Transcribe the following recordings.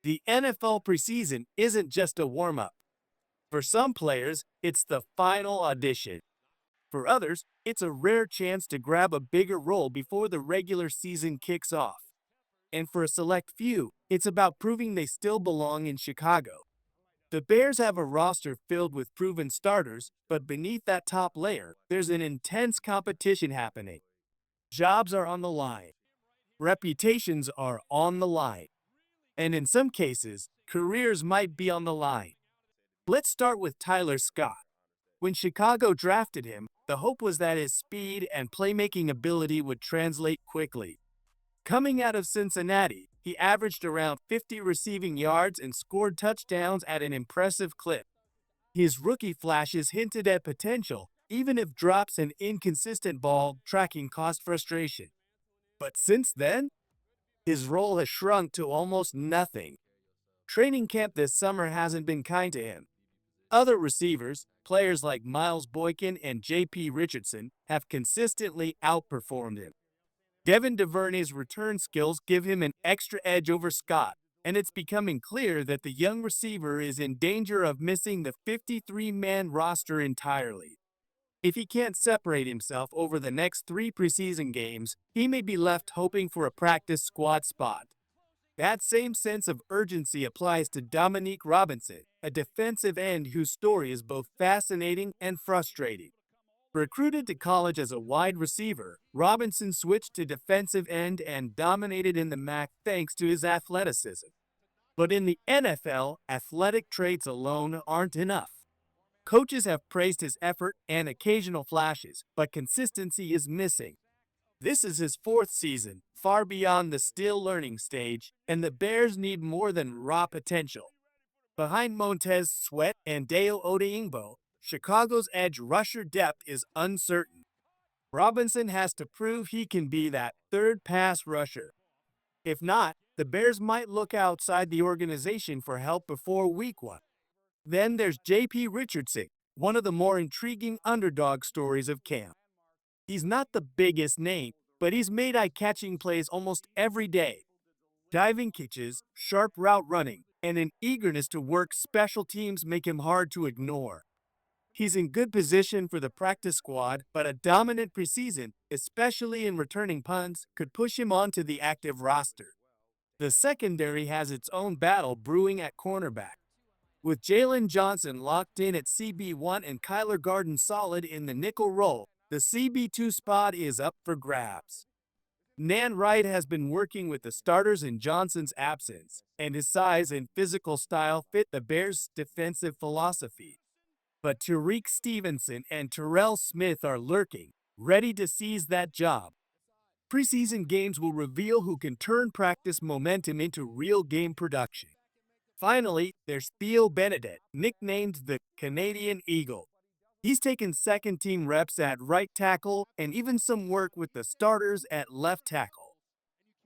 The NFL preseason isn't just a warm-up. For some players, it's the final audition. For others, it's a rare chance to grab a bigger role before the regular season kicks off. And for a select few, it's about proving they still belong in Chicago. The Bears have a roster filled with proven starters, but beneath that top layer, there's an intense competition happening. Jobs are on the line. Reputations are on the line. And in some cases, careers might be on the line. Let's start with Tyler Scott. When Chicago drafted him, the hope was that his speed and playmaking ability would translate quickly. Coming out of Cincinnati, he averaged around 50 receiving yards and scored touchdowns at an impressive clip. His rookie flashes hinted at potential, even if drops and inconsistent ball tracking caused frustration. But since then, his role has shrunk to almost nothing. Training camp this summer hasn't been kind to him. Other receivers, players like Miles Boykin and Richardson, have consistently outperformed him. Devin DuVernay's return skills give him an extra edge over Scott, and it's becoming clear that the young receiver is in danger of missing the 53-man roster entirely. If he can't separate himself over the next 3 preseason games, he may be left hoping for a practice squad spot. That same sense of urgency applies to Dominique Robinson, a defensive end whose story is both fascinating and frustrating. Recruited to college as a wide receiver, Robinson switched to defensive end and dominated in the MAC thanks to his athleticism. But in the NFL, athletic traits alone aren't enough. Coaches have praised his effort and occasional flashes, but consistency is missing. This is his 4th season, far beyond the still learning stage, and the Bears need more than raw potential. Behind Montez Sweat and Deo Odeingbo, Chicago's edge rusher depth is uncertain. Robinson has to prove he can be that third pass rusher. If not, the Bears might look outside the organization for help before week 1. Then there's Richardson, one of the more intriguing underdog stories of camp. He's not the biggest name, but he's made eye-catching plays almost every day. Diving catches, sharp route running, and an eagerness to work special teams make him hard to ignore. He's in good position for the practice squad, but a dominant preseason, especially in returning punts, could push him onto the active roster. The secondary has its own battle brewing at cornerback. With Jalen Johnson locked in at CB1 and Kyler Garden solid in the nickel role, the CB2 spot is up for grabs. Wright has been working with the starters in Johnson's absence, and his size and physical style fit the Bears' defensive philosophy. But Tariq Stevenson and Terrell Smith are lurking, ready to seize that job. Preseason games will reveal who can turn practice momentum into real game production. Finally, there's Theo Benedet, nicknamed the Canadian Eagle. He's taken second-team reps at right tackle and even some work with the starters at left tackle.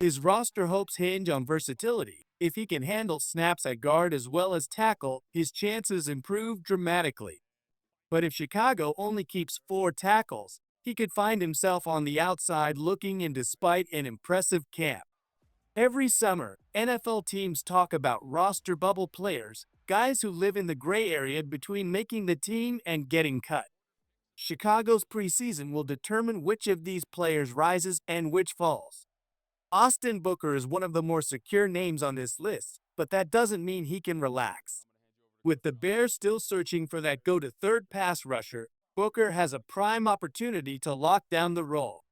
His roster hopes hinge on versatility. If he can handle snaps at guard as well as tackle, his chances improve dramatically. But if Chicago only keeps 4 tackles, he could find himself on the outside looking in despite an impressive camp. Every summer, NFL teams talk about roster bubble players, guys who live in the gray area between making the team and getting cut. Chicago's preseason will determine which of these players rises and which falls. Austin Booker is one of the more secure names on this list, but that doesn't mean he can relax. With the Bears still searching for that go-to-third pass rusher, Booker has a prime opportunity to lock down the role.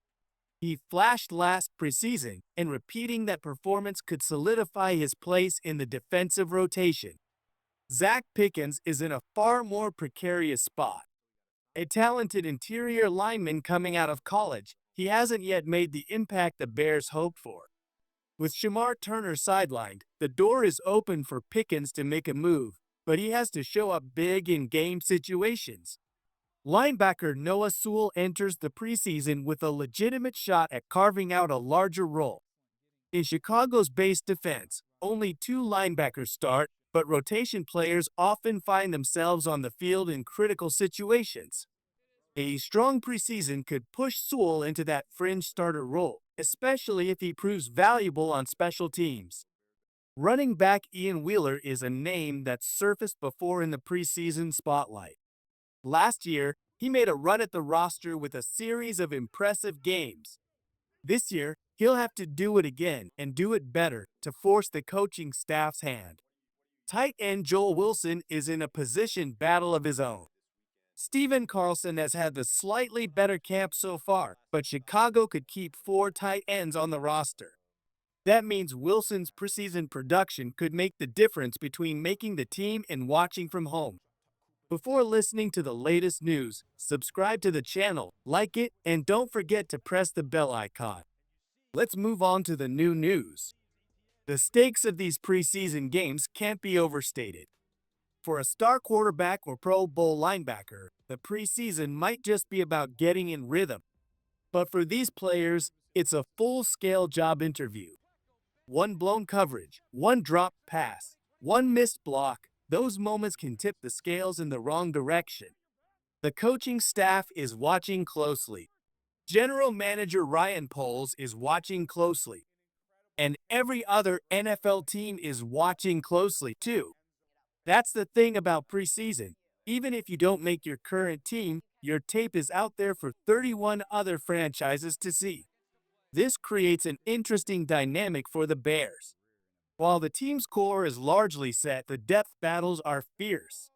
He flashed last preseason, and repeating that performance could solidify his place in the defensive rotation. Zacch Pickens is in a far more precarious spot. A talented interior lineman coming out of college, he hasn't yet made the impact the Bears hoped for. With Shamar Turner sidelined, the door is open for Pickens to make a move, but he has to show up big in game situations. Linebacker Noah Sewell enters the preseason with a legitimate shot at carving out a larger role. In Chicago's base defense, only 2 linebackers start, but rotation players often find themselves on the field in critical situations. A strong preseason could push Sewell into that fringe starter role, especially if he proves valuable on special teams. Running back Ian Wheeler is a name that's surfaced before in the preseason spotlight. Last year, he made a run at the roster with a series of impressive games. This year, he'll have to do it again and do it better to force the coaching staff's hand. Tight end Joel Wilson is in a position battle of his own. Steven Carlson has had the slightly better camp so far, but Chicago could keep 4 tight ends on the roster. That means Wilson's preseason production could make the difference between making the team and watching from home. Before listening to the latest news, subscribe to the channel, like it, and don't forget to press the bell icon. Let's move on to the new news. The stakes of these preseason games can't be overstated. For a star quarterback or Pro Bowl linebacker, the preseason might just be about getting in rhythm. But for these players, it's a full-scale job interview. One blown coverage, one dropped pass, one missed block, those moments can tip the scales in the wrong direction. The coaching staff is watching closely. General Manager Ryan Poles is watching closely. And every other NFL team is watching closely too. That's the thing about preseason. Even if you don't make your current team, your tape is out there for 31 other franchises to see. This creates an interesting dynamic for the Bears. While the team's core is largely set, the depth battles are fierce.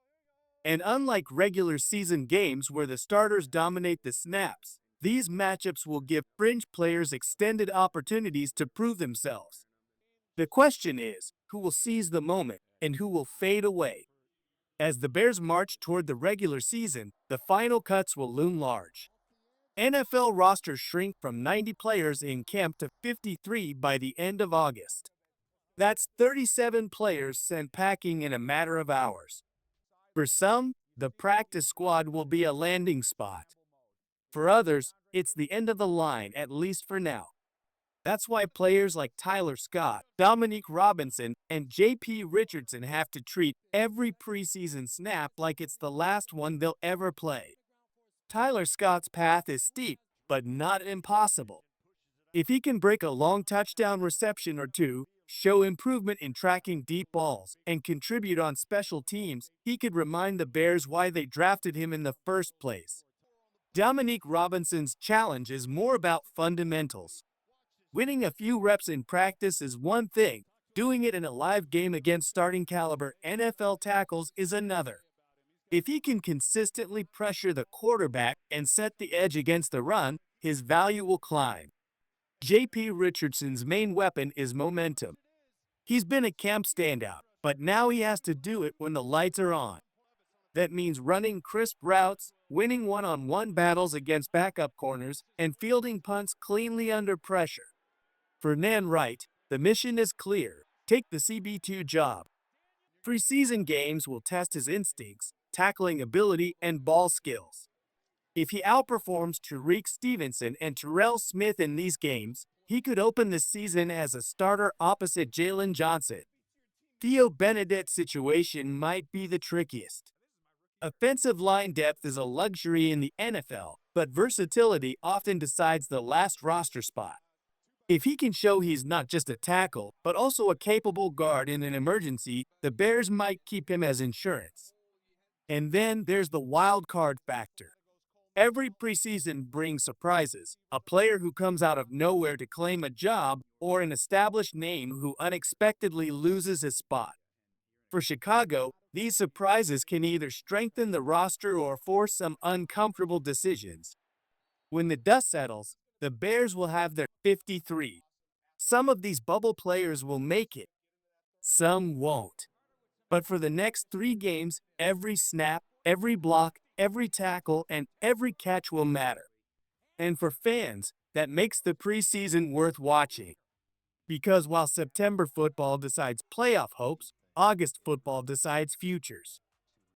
And unlike regular season games where the starters dominate the snaps, these matchups will give fringe players extended opportunities to prove themselves. The question is, who will seize the moment and who will fade away? As the Bears march toward the regular season, the final cuts will loom large. NFL rosters shrink from 90 players in camp to 53 by the end of August. That's 37 players sent packing in a matter of hours. For some, the practice squad will be a landing spot. For others, it's the end of the line, at least for now. That's why players like Tyler Scott, Dominique Robinson, and J.P. Richardson have to treat every preseason snap like it's the last one they'll ever play. Tyler Scott's path is steep, but not impossible. If he can break a long touchdown reception or two, show improvement in tracking deep balls, and contribute on special teams, he could remind the Bears why they drafted him in the first place. Dominique Robinson's challenge is more about fundamentals. Winning a few reps in practice is one thing, doing it in a live game against starting caliber NFL tackles is another. If he can consistently pressure the quarterback and set the edge against the run, his value will climb. J.P. Richardson's main weapon is momentum. He's been a camp standout, but now he has to do it when the lights are on. That means running crisp routes, winning one-on-one battles against backup corners, and fielding punts cleanly under pressure. For Wright, the mission is clear. Take the CB2 job. Preseason games will test his instincts, tackling ability, and ball skills. If he outperforms Tariq Stevenson and Terrell Smith in these games, he could open the season as a starter opposite Jalen Johnson. Theo Benedet's situation might be the trickiest. Offensive line depth is a luxury in the NFL, but versatility often decides the last roster spot. If he can show he's not just a tackle, but also a capable guard in an emergency, the Bears might keep him as insurance. And then there's the wild card factor. Every preseason brings surprises, a player who comes out of nowhere to claim a job, or an established name who unexpectedly loses his spot. For Chicago, these surprises can either strengthen the roster or force some uncomfortable decisions. When the dust settles, the Bears will have their 53. Some of these bubble players will make it, some won't. But for the next 3 games, every snap, every block, every tackle, and every catch will matter. And for fans, that makes the preseason worth watching. Because while September football decides playoff hopes, August football decides futures.